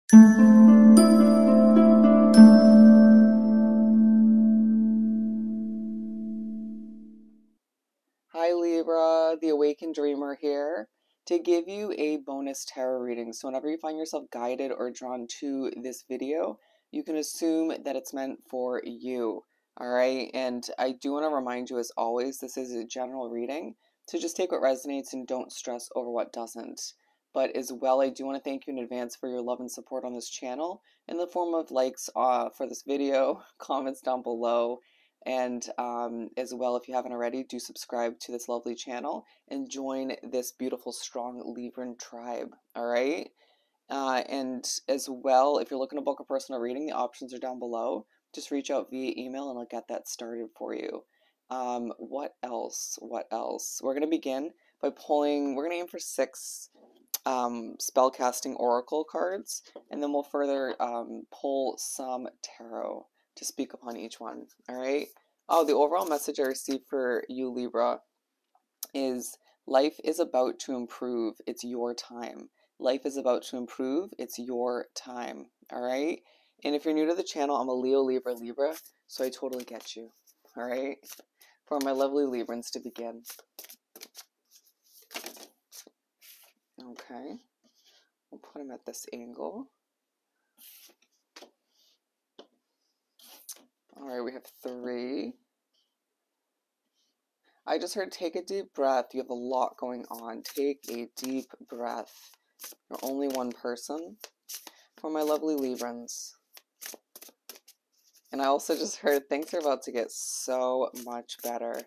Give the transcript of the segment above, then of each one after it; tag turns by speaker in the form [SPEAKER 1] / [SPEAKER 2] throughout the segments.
[SPEAKER 1] Hi Libra, the Awakened Dreamer here to give you a bonus tarot reading. So whenever you find yourself guided or drawn to this video, you can assume that it's meant for you. All right, and I do want to remind you, as always, this is a general reading, so just take what resonates and don't stress over what doesn't. But as well, I do want to thank you in advance for your love and support on this channel in the form of likes for this video, comments down below, and as well, if you haven't already, do subscribe to this lovely channel and join this beautiful, strong Libran tribe. All right. And as well, if you're looking to book a personal reading, the options are down below. Just reach out via email and I'll get that started for you. What else? What else? We're going to begin by pulling, we're going to aim for 6 spellcasting oracle cards, and then we'll further pull some tarot to speak upon each one. All right. Oh, the overall message I received for you, Libra, is life is about to improve. It's your time. Life is about to improve. It's your time. All right. And if you're new to the channel, I'm a Leo, Libra, so I totally get you. All right. For my lovely Librans to begin. Okay. We'll put them at this angle. All right, we have 3. I just heard take a deep breath. You have a lot going on. Take a deep breath. You're only one person. For my lovely Librans. And I also just heard things are about to get so much better.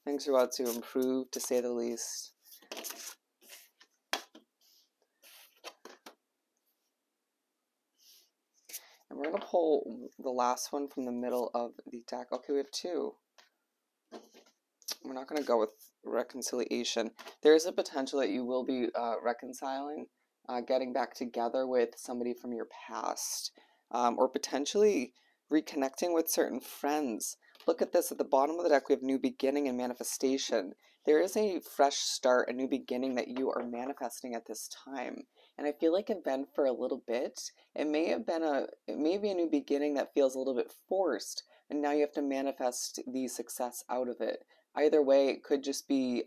[SPEAKER 1] Things are about to improve, to say the least. And we're going to pull the last one from the middle of the deck. Okay, we have 2. We're not going to go with reconciliation. There is a potential that you will be reconciling, getting back together with somebody from your past, or potentially reconnecting with certain friends. Look at this. At the bottom of the deck, we have new beginning and manifestation. There is a fresh start, a new beginning that you are manifesting at this time. And I feel like it's been for a little bit. It may be a new beginning that feels a little bit forced, and now you have to manifest the success out of it. Either way, it could just be,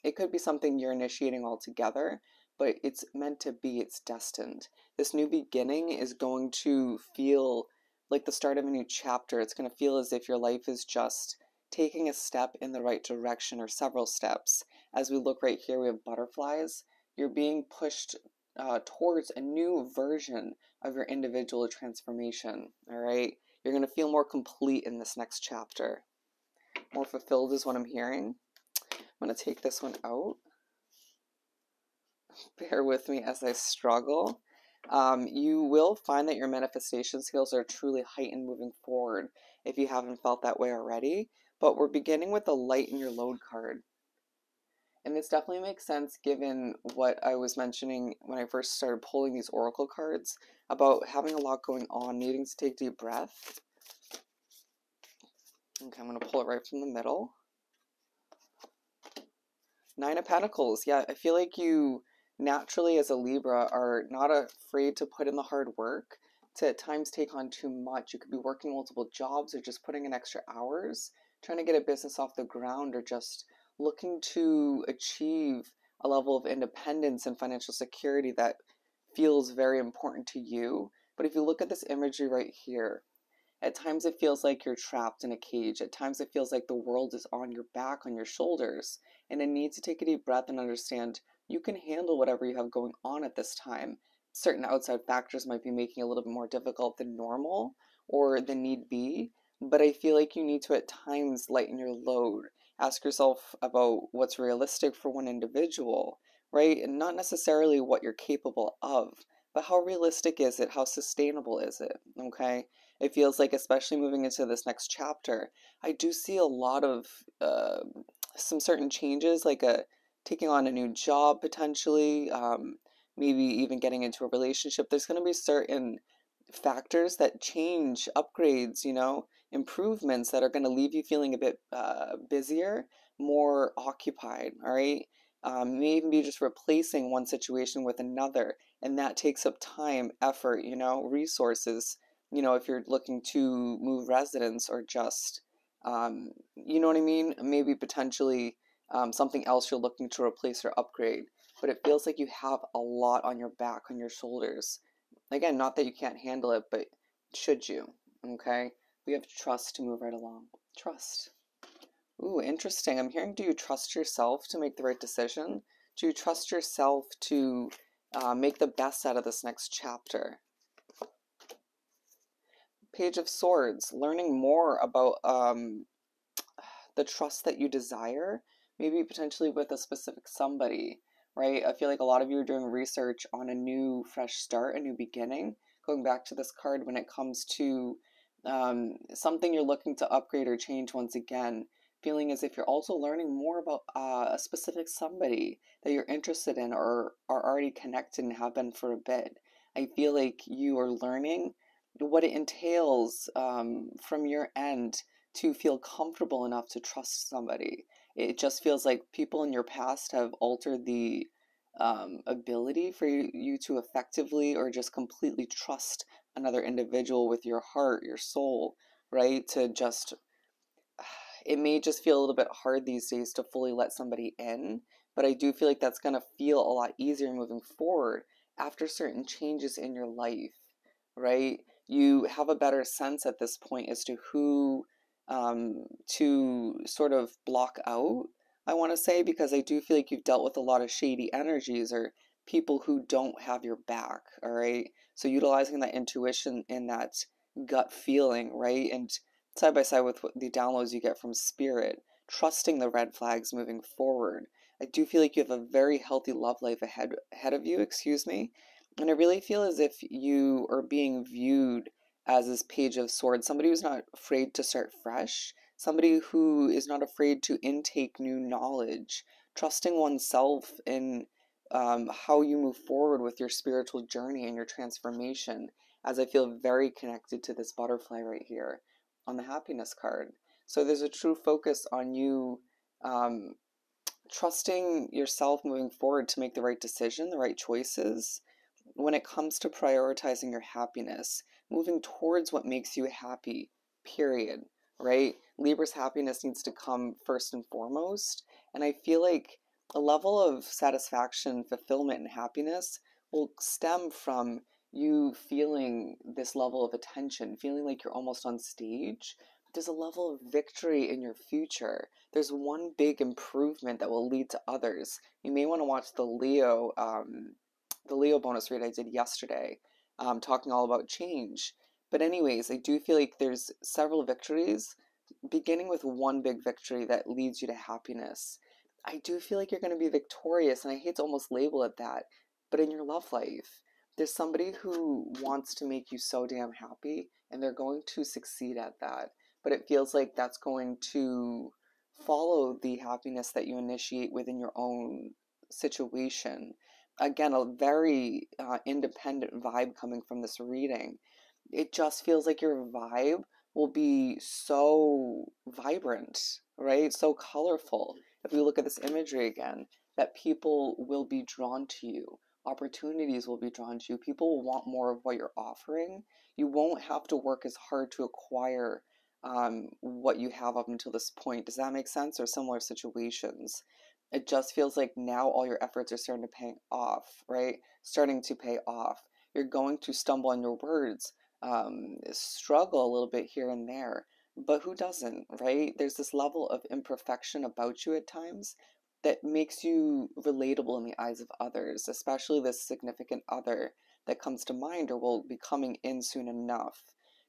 [SPEAKER 1] it could be something you're initiating altogether, but it's meant to be, it's destined. This new beginning is going to feel like the start of a new chapter. It's going to feel as if your life is just taking a step in the right direction, or several steps. As we look right here, we have butterflies. You're being pushed towards a new version of your individual transformation, all right? You're going to feel more complete in this next chapter. More fulfilled is what I'm hearing. I'm going to take this one out. Bear with me as I struggle. You will find that your manifestation skills are truly heightened moving forward if you haven't felt that way already. But we're beginning with the lighten your load card. And this definitely makes sense given what I was mentioning when I first started pulling these oracle cards about having a lot going on, needing to take deep breath. Okay, I'm going to pull it right from the middle. 9 of Pentacles. Yeah, I feel like you naturally as a Libra are not afraid to put in the hard work, to at times take on too much. You could be working multiple jobs or just putting in extra hours, trying to get a business off the ground, or just looking to achieve a level of independence and financial security that feels very important to you. But if you look at this imagery right here, at times it feels like you're trapped in a cage. At times it feels like the world is on your back, on your shoulders, and a need to take a deep breath and understand you can handle whatever you have going on at this time. Certain outside factors might be making it a little bit more difficult than normal or than need be, but I feel like you need to at times lighten your load. Ask yourself about what's realistic for one individual, right? And not necessarily what you're capable of, but how realistic is it? How sustainable is it? Okay? It feels like, especially moving into this next chapter, I do see a lot of some certain changes, like taking on a new job potentially, maybe even getting into a relationship. There's going to be certain factors that change, upgrades, improvements that are going to leave you feeling a bit busier, more occupied, all right? May even be just replacing one situation with another. and that takes up time, effort, resources, if you're looking to move residence or just, you know what I mean? Maybe potentially something else you're looking to replace or upgrade. But it feels like you have a lot on your back, on your shoulders. Again, not that you can't handle it, but should you? Okay? We have trust to move right along. Trust. Ooh, interesting. I'm hearing, do you trust yourself to make the right decision? Do you trust yourself to make the best out of this next chapter? Page of Swords, learning more about the trust that you desire, maybe potentially with a specific somebody, right? I feel like a lot of you are doing research on a new, fresh start, a new beginning. Going back to this card, when it comes to something you're looking to upgrade or change once again, feeling as if you're also learning more about a specific somebody that you're interested in or are already connected and have been for a bit. I feel like you are learning what it entails from your end to feel comfortable enough to trust somebody. It just feels like people in your past have altered the ability for you to effectively or just completely trust another individual with your heart, your soul, right? To just, it may just feel a little bit hard these days to fully let somebody in, but I do feel like that's going to feel a lot easier moving forward after certain changes in your life, right? You have a better sense at this point as to who to sort of block out, I want to say, because I do feel like you've dealt with a lot of shady energies or people who don't have your back, all right? So utilizing that intuition and that gut feeling, right? And side by side with the downloads you get from spirit, trusting the red flags moving forward. I do feel like you have a very healthy love life ahead of you, excuse me. And I really feel as if you are being viewed as this Page of Swords, somebody who's not afraid to start fresh, somebody who is not afraid to intake new knowledge, trusting oneself in how you move forward with your spiritual journey and your transformation, as I feel very connected to this butterfly right here on the happiness card. So there's a true focus on you um, trusting yourself moving forward to make the right decision, the right choices when it comes to prioritizing your happiness, moving towards what makes you happy, period, right? Libra's happiness needs to come first and foremost. And I feel like a level of satisfaction, fulfillment, and happiness will stem from you feeling this level of attention, feeling like you're almost on stage. There's a level of victory in your future. There's one big improvement that will lead to others. You may want to watch the Leo bonus read I did yesterday, talking all about change. But anyways, I do feel like there's several victories, beginning with one big victory that leads you to happiness. I do feel like you're going to be victorious, and I hate to almost label it that, but in your love life, there's somebody who wants to make you so damn happy, and they're going to succeed at that. But it feels like that's going to follow the happiness that you initiate within your own situation. Again, a very independent vibe coming from this reading. It just feels like your vibe will be so vibrant, right? So colorful. If we look at this imagery again, that people will be drawn to you. Opportunities will be drawn to you. People will want more of what you're offering. You won't have to work as hard to acquire what you have up until this point. Does that make sense? Or similar situations? It just feels like now all your efforts are starting to pay off, right? Starting to pay off. You're going to stumble on your words, struggle a little bit here and there, but who doesn't, right? There's this level of imperfection about you at times that makes you relatable in the eyes of others, especially this significant other that comes to mind or will be coming in soon enough.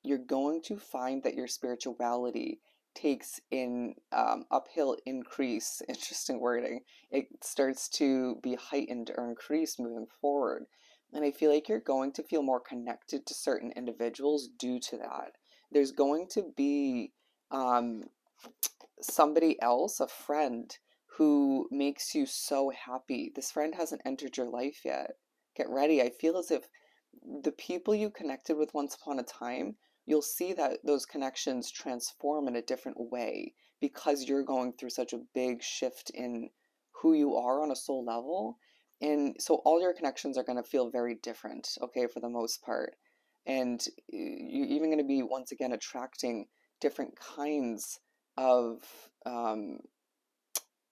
[SPEAKER 1] You're going to find that your spirituality takes in uphill increase, interesting wording. It starts to be heightened or increased moving forward. And I feel like you're going to feel more connected to certain individuals due to that. There's going to be um, somebody else, a friend, who makes you so happy. This friend hasn't entered your life yet. Get ready. I feel as if the people you connected with once upon a time, you'll see that those connections transform in a different way because you're going through such a big shift in who you are on a soul level. And so all your connections are going to feel very different, okay, for the most part. And you're even going to be, once again, attracting different kinds of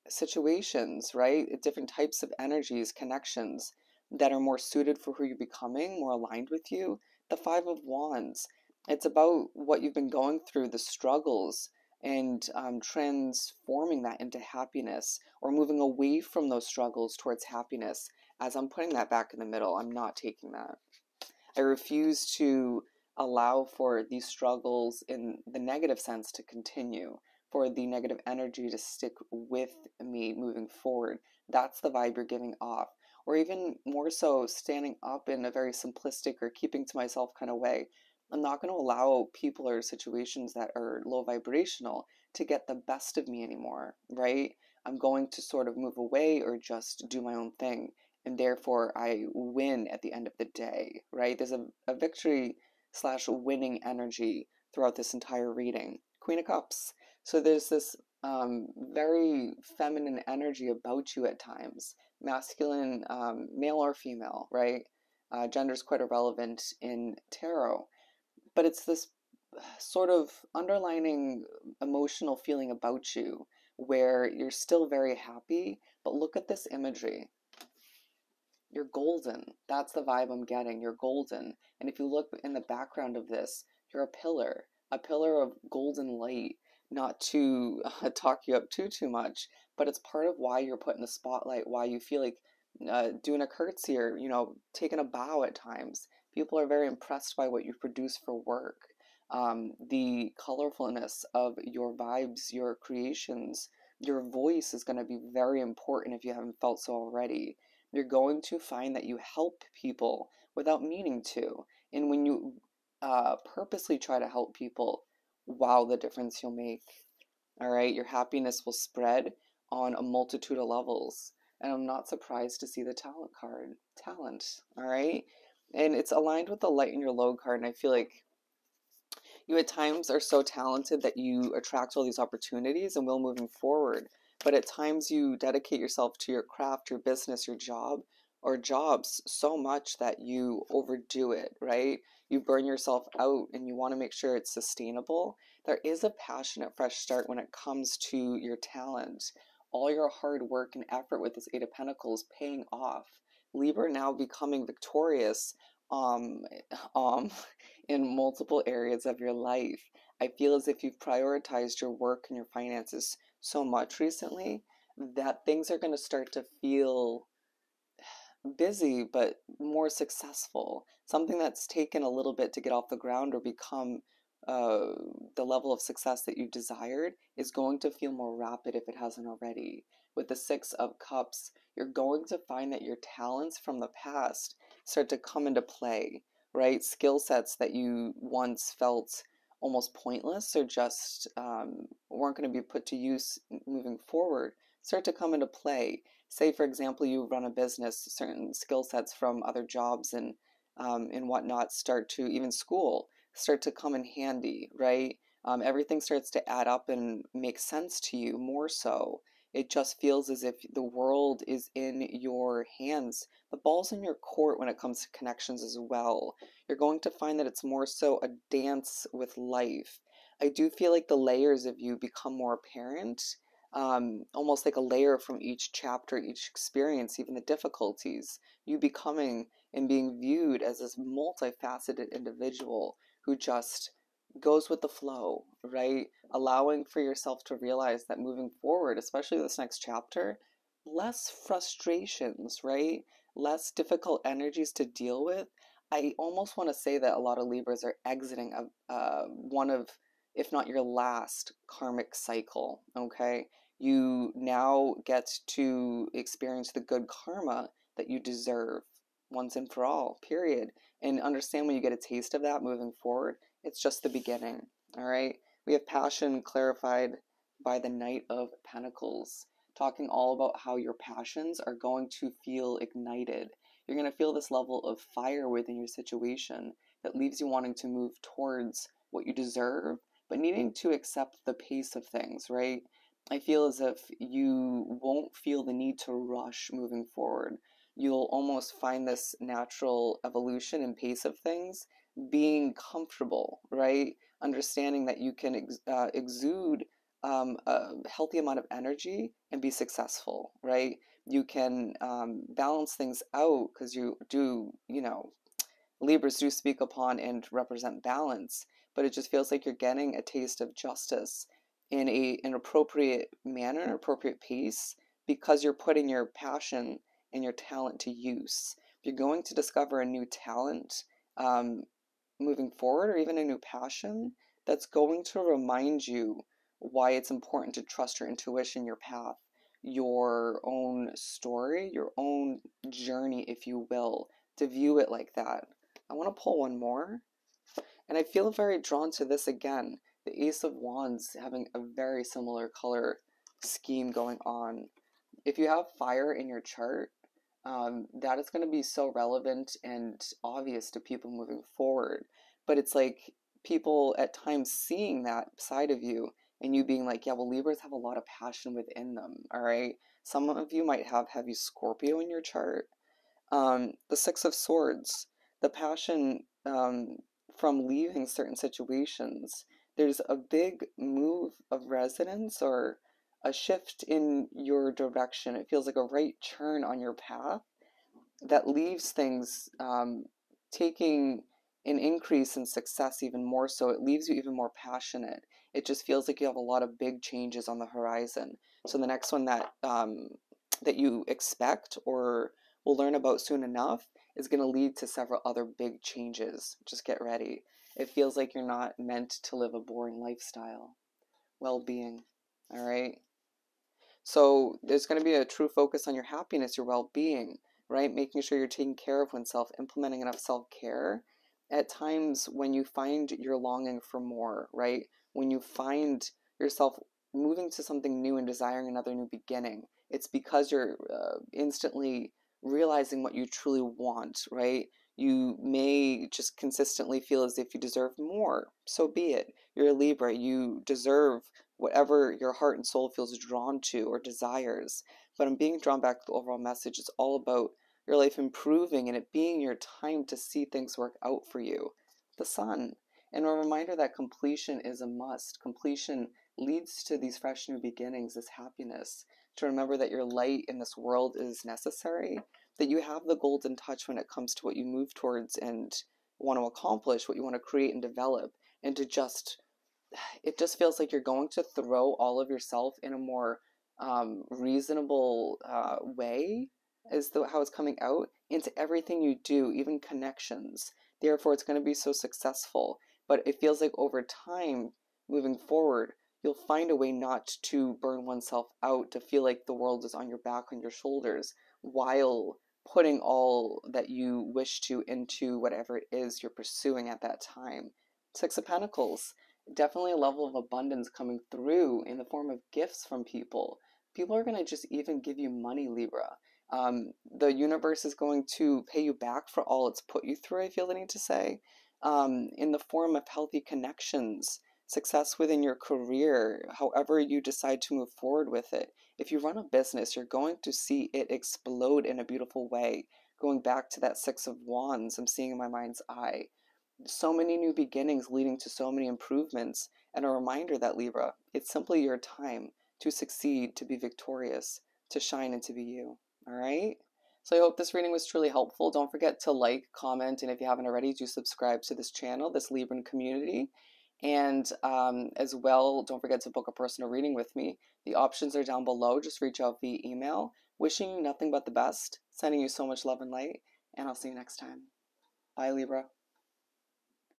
[SPEAKER 1] situations, right? Different types of energies, connections that are more suited for who you're becoming, more aligned with you. The Five of Wands, it's about what you've been going through, the struggles, and transforming that into happiness or moving away from those struggles towards happiness. As I'm putting that back in the middle, I'm not taking that. I refuse to allow for these struggles in the negative sense to continue, for the negative energy to stick with me moving forward. That's the vibe you're giving off. Or even more so, standing up in a very simplistic or keeping to myself kind of way. I'm not going to allow people or situations that are low vibrational to get the best of me anymore, right? I'm going to sort of move away or just do my own thing, and therefore I win at the end of the day, right? There's a victory slash winning energy throughout this entire reading. Queen of Cups. So there's this very feminine energy about you at times, masculine, male or female, right? Gender is quite irrelevant in tarot, but it's this sort of underlining emotional feeling about you where you're still very happy, but look at this imagery. You're golden. That's the vibe I'm getting. You're golden. And if you look in the background of this, you're a pillar of golden light. Not to talk you up too much, but it's part of why you're put in the spotlight, why you feel like doing a curtsy or, taking a bow at times. People are very impressed by what you produce for work. The colorfulness of your vibes, your creations, your voice is going to be very important if you haven't felt so already. You're going to find that you help people without meaning to. And when you purposely try to help people, wow, the difference you'll make. All right, your happiness will spread on a multitude of levels. And I'm not surprised to see the talent card. Talent, all right? And it's aligned with the light in your low card. And I feel like you at times are so talented that you attract all these opportunities and will moving forward. But at times you dedicate yourself to your craft, your business, your job, or jobs so much that you overdo it, right? You burn yourself out and you want to make sure it's sustainable. There is a passionate fresh start when it comes to your talent. All your hard work and effort with this Eight of Pentacles paying off. Libra now becoming victorious um, um, in multiple areas of your life. I feel as if you've prioritized your work and your finances so much recently that things are going to start to feel busy but more successful. Something that's taken a little bit to get off the ground or become uh, the level of success that you desired is going to feel more rapid if it hasn't already. With the Six of Cups, you're going to find that your talents from the past start to come into play, right? Skill sets that you once felt almost pointless or just weren't going to be put to use moving forward start to come into play. Say, for example, you run a business, certain skill sets from other jobs and whatnot start to, even school, start to come in handy, right? Everything starts to add up and make sense to you more so. It just feels as if the world is in your hands. The ball's in your court when it comes to connections as well. You're going to find that it's more so a dance with life. I do feel like the layers of you become more apparent, almost like a layer from each chapter, each experience, even the difficulties, you becoming and being viewed as this multifaceted individual who just goes with the flow, right? Allowing for yourself to realize that moving forward, especially this next chapter, less frustrations, right? Less difficult energies to deal with. I almost want to say that a lot of Libras are exiting one of, if not your last karmic cycle, okay? You now get to experience the good karma that you deserve once and for all, period. And understand when you get a taste of that moving forward, it's just the beginning, all right? We have passion clarified by the Knight of Pentacles, talking all about how your passions are going to feel ignited. You're going to feel this level of fire within your situation that leaves you wanting to move towards what you deserve, but needing to accept the pace of things, right? I feel as if you won't feel the need to rush moving forward. you'll almost find this natural evolution and pace of things being comfortable, right? Understanding that you can exude a healthy amount of energy and be successful, right? You can balance things out because you do, Libras do speak upon and represent balance, but it just feels like you're getting a taste of justice in an appropriate manner, an appropriate pace, because you're putting your passion and your talent to use. If you're going to discover a new talent um, moving forward, or even a new passion, that's going to remind you why it's important to trust your intuition, your path, your own story, your own journey, if you will, to view it like that. I want to pull one more, and I feel very drawn to this again. The Ace of Wands having a very similar color scheme going on. If you have fire in your chart, that is going to be so relevant and obvious to people moving forward. But it's like people at times seeing that side of you and you being like, yeah, well, Libras have a lot of passion within them, all right? Some of you might have heavy Scorpio in your chart. The Six of Swords, the passion from leaving certain situations. There's a big move of resonance or a shift in your direction. It feels like a right turn on your path that leaves things taking an increase in success even more so. It leaves you even more passionate. It just feels like you have a lot of big changes on the horizon. So the next one that you expect or will learn about soon enough is going to lead to several other big changes. Just get ready. It feels like you're not meant to live a boring lifestyle. Well-being, all right? So there's going to be a true focus on your happiness, your well-being, right? Making sure you're taking care of oneself, implementing enough self-care at times when you find you're longing for more, right? When you find yourself moving to something new and desiring another new beginning, it's because you're instantly realizing what you truly want, right? You may just consistently feel as if you deserve more. So be it. You're a Libra. You deserve whatever your heart and soul feels drawn to or desires. But I'm being drawn back to the overall message. It's all about your life improving and it being your time to see things work out for you. The Sun. And a reminder that completion is a must. Completion leads to these fresh new beginnings, this happiness. To remember that your light in this world is necessary, that you have the golden touch when it comes to what you move towards and want to accomplish, what you want to create and develop, and to just it just feels like you're going to throw all of yourself in a more reasonable way is how it's coming out into everything you do, even connections. Therefore, it's going to be so successful. But it feels like over time, moving forward, you'll find a way not to burn oneself out, to feel like the world is on your back, on your shoulders, while putting all that you wish to into whatever it is you're pursuing at that time. Six of Pentacles, definitely a level of abundance coming through in the form of gifts from people. People are going to just even give you money, Libra. The universe is going to pay you back for all it's put you through, I feel the need to say, in the form of healthy connections, success within your career, however you decide to move forward with it. If you run a business, you're going to see it explode in a beautiful way. Going back to that Six of Wands, I'm seeing in my mind's eye so many new beginnings leading to so many improvements, and a reminder that Libra, it's simply your time to succeed, to be victorious, to shine, and to be you. All right? So I hope this reading was truly helpful. Don't forget to like, comment, and if you haven't already, do subscribe to this channel, this Libran community. And as well, don't forget to book a personal reading with me. The options are down below. Just reach out via email. Wishing you nothing but the best. Sending you so much love and light. And I'll see you next time. Bye, Libra.